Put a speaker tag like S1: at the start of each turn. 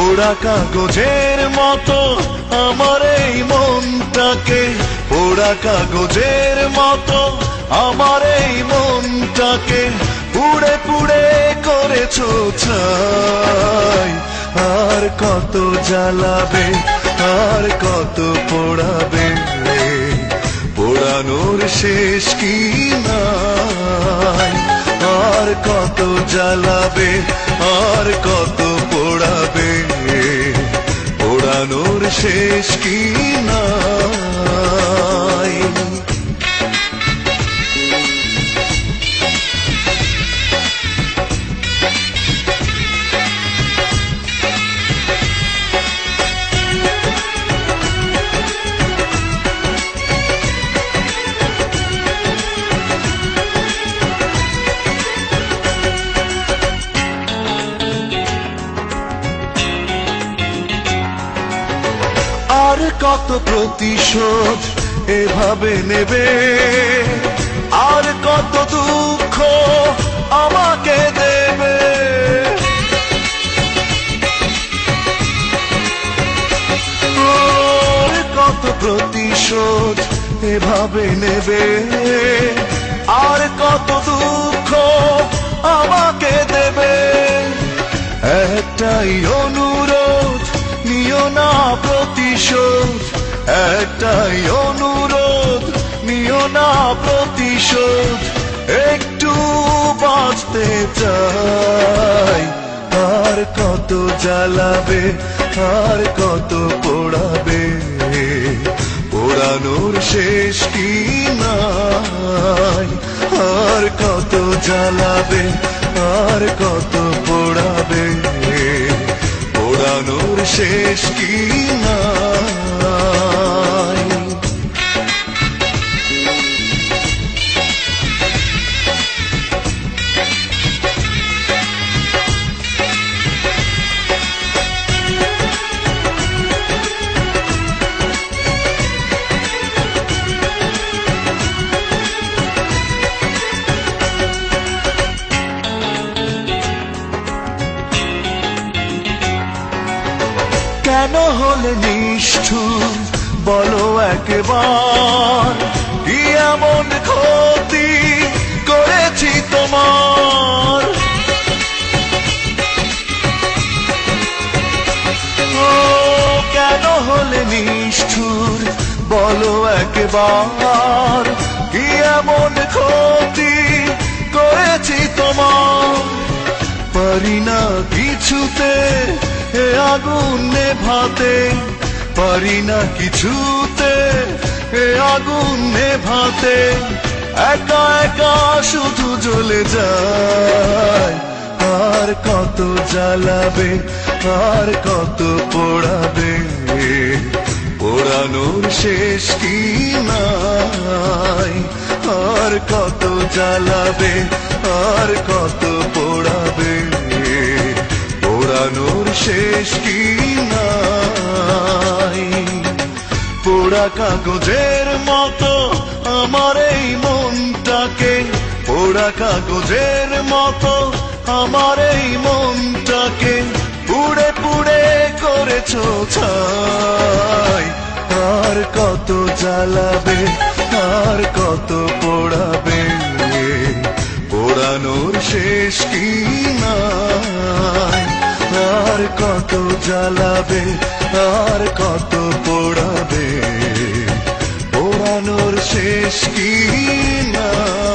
S1: পোড়া কাগজের মতো আমার এই মনটাকে, পোড়া কাগজের মতো আমার এই মনটাকে পুড়ে পুড়ে করেছো ছাই। আর কত জ্বালাবে, আর কত পোড়াবে, পোড়ানোর শেষ কি নাই। আর কত জ্বালাবে, আর কত পোড়াবে, পোড়ানোর শেষ কি নাই। আর কত প্রতিশোধ এভাবে নেবে, আর কত দুঃখ আমাকে দেবে। আর কত প্রতিশোধ এভাবে নেবে, আর কত দুঃখ আমাকে দেবে। একটাই অনুরোধ, নিও না প্রতিশোধ, একটাই অনুরোধ, নিও না প্রতিশোধ। একটু বাঁচতে চাই। আর কত জ্বালাবে, আর কত পোড়াবে, পোড়ানোর শেষ কি নাই। আর কত জ্বালাবে, আর কত পোড়াবে, পোড়ানোর শেষ কি নাই। কেন হলে নিষ্ঠুর বলো একবার, কি এমন ক্ষতি করেছি তোমার। ও কেন হলে নিষ্ঠুর বলো একবার, কি এমন ক্ষতি করেছি তোমার। পারি না কিছুতে এ আগুন নেভাতে, পারি না কিছুতে এ আগুন নেভাতে। একা একা শুধু জ্বলে যায়। আর কত জ্বালাবে, আর কত পোড়াবে, পোড়ানোর শেষ কি নাই। আর কত জ্বালাবে, আর কত পোড়াবে, পোড়ানোর শেষ কি নাই। পোড়া কাগজের মতো আমার এই মনটাকে, পোড়া কাগজের মতো আমার এই মনটাকে পুড়ে পুড়ে করেছো ছাই। আর কত জ্বালাবে, আর কত পোড়াবে, পোড়ানোর শেষ কি নাই। আর কত জ্বালাবে, আর কত পোড়াবে, পোড়ানোর শেষ কি নাই।